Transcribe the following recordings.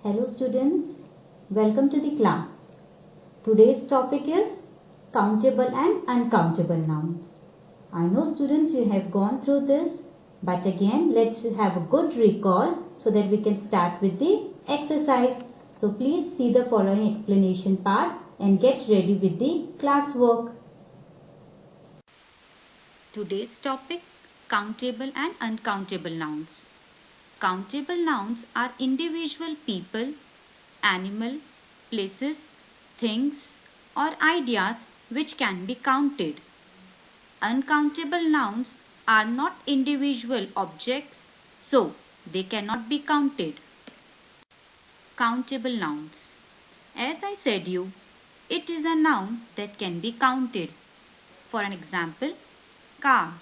Hello students, welcome to the class. Today's topic is countable and uncountable nouns. I know students you have gone through this, but again let's have a good recall so that we can start with the exercise. So please see the following explanation part and get ready with the classwork. Today's topic, countable and uncountable nouns. Countable nouns are individual people, animal, places, things or ideas which can be counted. Uncountable nouns are not individual objects, so they cannot be counted. Countable nouns. As I said you, it is a noun that can be counted. For an example, car.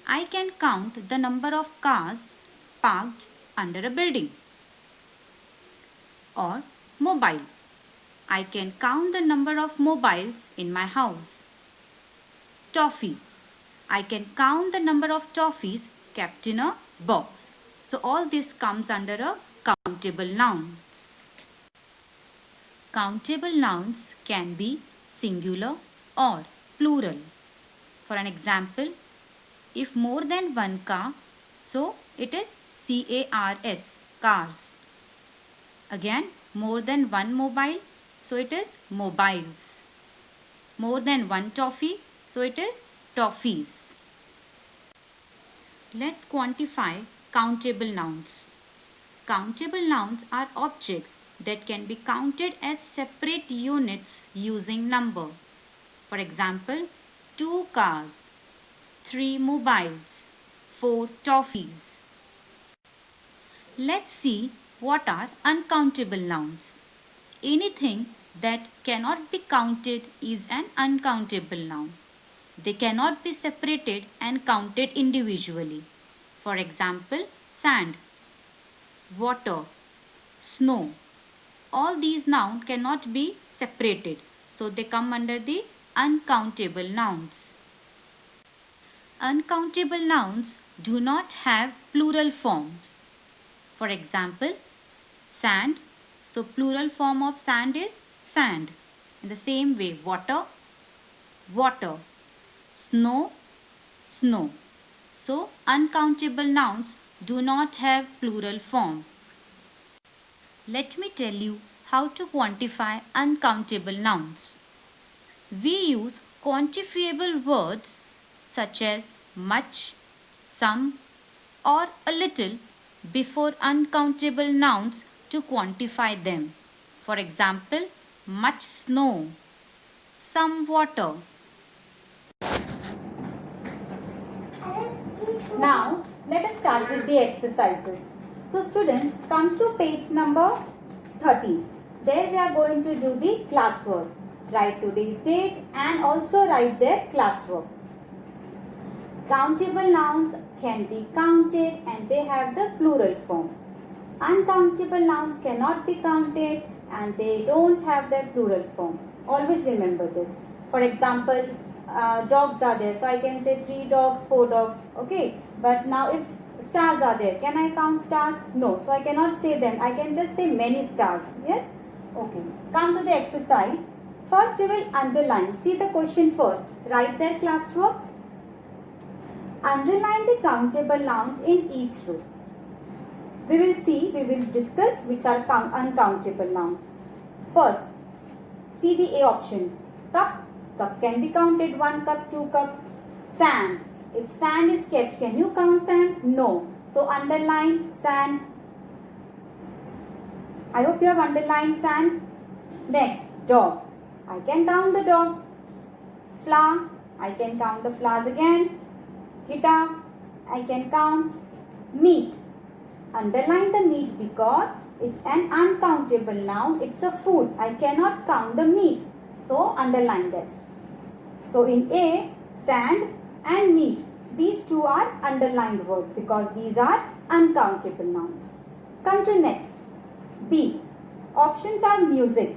I can count the number of cars parked under a building. Or mobile. I can count the number of mobiles in my house. Toffee. I can count the number of toffees kept in a box. So all this comes under a countable noun. Countable nouns can be singular or plural. For an example, if more than one car, so it is CARS, cars. Again, more than one mobile, so it is mobiles. More than one toffee, so it is toffees. Let's quantify countable nouns. Countable nouns are objects that can be counted as separate units using number. For example, 2 cars, 3 mobiles, 4 toffees. Let's see what are uncountable nouns. Anything that cannot be counted is an uncountable noun. They cannot be separated and counted individually. For example, sand, water, snow. All these nouns cannot be separated, so they come under the uncountable nouns. Uncountable nouns do not have plural forms. For example, sand. So plural form of sand is sand. In the same way, water, water, snow, snow. So uncountable nouns do not have plural form. Let me tell you how to quantify uncountable nouns. We use quantifiable words such as much, some or a little before uncountable nouns to quantify them. For example, much snow, some water. Now, let us start with the exercises. So students, come to page number 13. There we are going to do the classwork. Write today's date and also write their classwork. Countable nouns can be counted and they have the plural form. Uncountable nouns cannot be counted and they don't have the plural form. Always remember this. For example, dogs are there, so I can say 3 dogs, 4 dogs, okay. But now if stars are there, can I count stars? No, so I cannot say them. I can just say many stars. Yes, okay. Come to the exercise. First we will underline. See the question first. Write their classwork. Underline the countable nouns in each row. We will discuss which are uncountable nouns. First, see the A options. Cup. Cup can be counted 1 cup, 2 cup. Sand. If sand is kept, can you count sand? No. So underline sand. I hope you have underlined sand. Next, dog. I can count the dogs. Flower. I can count the flowers again. Guitar. I can count. Meat. Underline the meat because it's an uncountable noun. It's a food. I cannot count the meat. So underline that. So in A, sand and meat. These two are underlined words because these are uncountable nouns. Come to next. B. Options are music.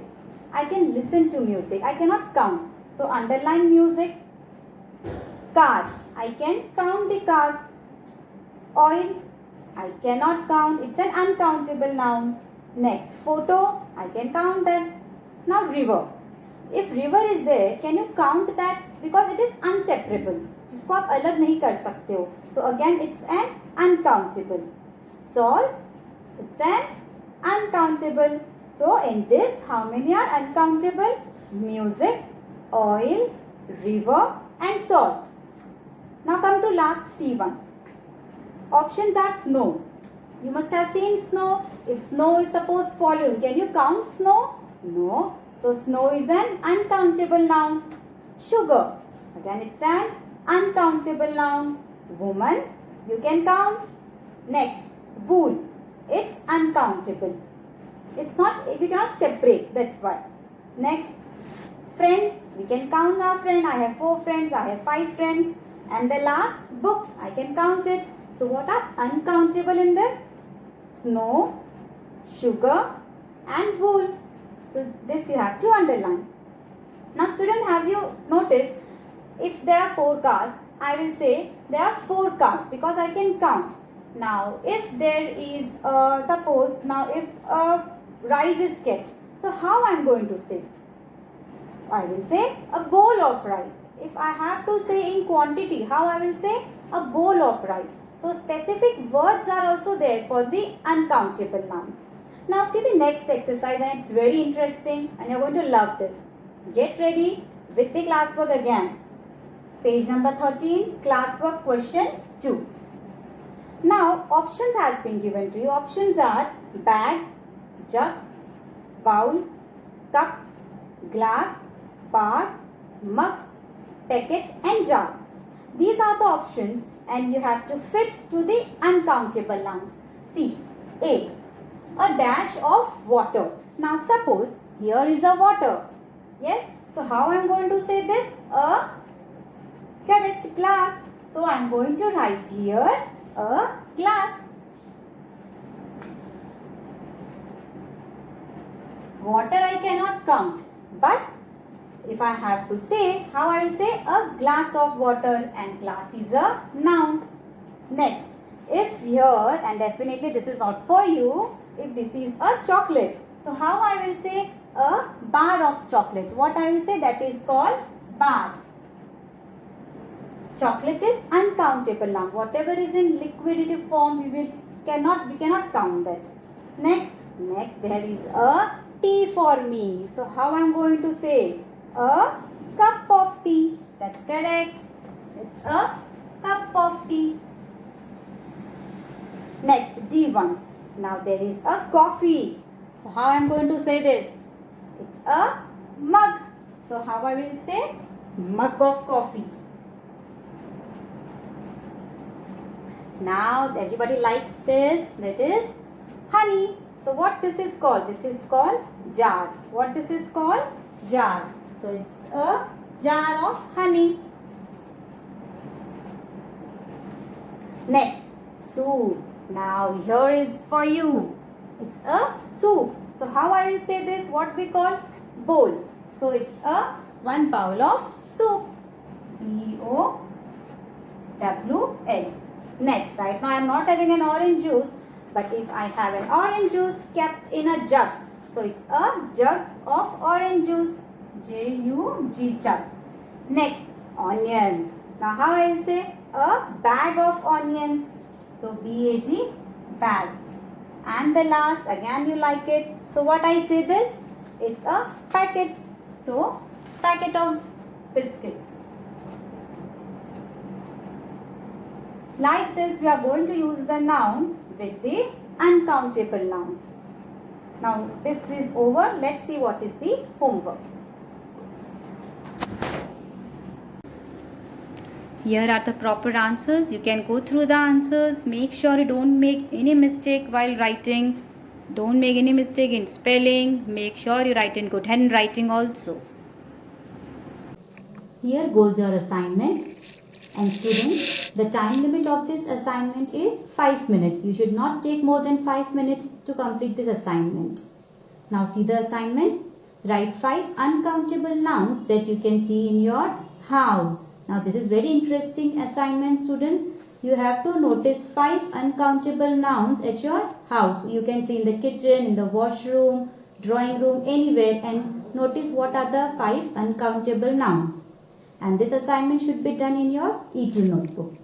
I can listen to music. I cannot count. So underline music. Car. I can count the cars. Oil. I cannot count. It's an uncountable noun. Next, photo, I can count that. Now, river. If river is there, can you count that? Because it is unseparable. जिसको आप अलग नहीं कर सकते हो. So again, it's an uncountable. Salt, it's an uncountable. So in this, how many are uncountable? Music, oil, river, and salt. Now come to last C1. Options are snow. You must have seen snow. If snow is suppose falling, can you count snow? No. So snow is an uncountable noun. Sugar. Again, it's an uncountable noun. Woman, you can count. Next, wool. It's uncountable. It's not, we cannot separate. That's why. Next, friend. We can count our friend. I have 4 friends. I have 5 friends. And the last, book. I can count it. So what are uncountable in this? Snow, sugar, and wool. So this you have to underline. Now student, have you noticed if there are 4 cars, I will say there are 4 cars because I can count. Now if there is suppose now if rice is kept, so how I am going to say? I will say a bowl of rice. If I have to say in quantity, how I will say? A bowl of rice. So specific words are also there for the uncountable nouns. Now see the next exercise, and it's very interesting and you're going to love this. Get ready with the classwork again. Page number 13, classwork question 2. Now options has been given to you. Options are bag, jug, bowl, cup, glass, bar, mug, packet and jar. These are the options and you have to fit to the uncountable nouns. See, A, a dash of water. Now suppose here is a water. Yes, so how I am going to say this? A correct, glass. So I am going to write here a glass. Water I cannot count, but if I have to say, how I will say? A glass of water, and glass is a noun. Next, if here, and definitely this is not for you, if this is a chocolate, so how I will say? A bar of chocolate. What I will say? That is called bar. Chocolate is uncountable noun. Whatever is in liquidative form, we cannot count that. Next there is a tea for me. So how I am going to say? A cup of tea. That's correct. It's a cup of tea. Next, D1. Now there is a coffee. So how I am going to say this? It's a mug. So how I will say? Mug of coffee. Now everybody likes this. That is honey. So what this is called? This is called jar. What this is called? Jar. So it's a jar of honey. Next, soup. Now here is for you. It's a soup. So how I will say this? What we call? Bowl. So it's a 1 bowl of soup. B-O-W-L. Next, right now I am not having an orange juice, but if I have an orange juice kept in a jug, so it's a jug of orange juice. J-U-G, jug. Next, onions. Now how I will say? A bag of onions. So B-A-G, bag. And the last, again you like it. So what I say this? It's a packet. So packet of biscuits. Like this, we are going to use the noun with the uncountable nouns. Now this is over. Let's see what is the homework. Here are the proper answers. You can go through the answers. Make sure you don't make any mistake while writing. Don't make any mistake in spelling. Make sure you write in good handwriting also. Here goes your assignment. And students, the time limit of this assignment is 5 minutes. You should not take more than 5 minutes to complete this assignment. Now see the assignment. Write 5 uncountable nouns that you can see in your house. Now this is very interesting assignment, students. you have to notice 5 uncountable nouns at your house. You can see in the kitchen, in the washroom, drawing room, anywhere, and notice what are the 5 uncountable nouns. And this assignment should be done in your E2 notebook.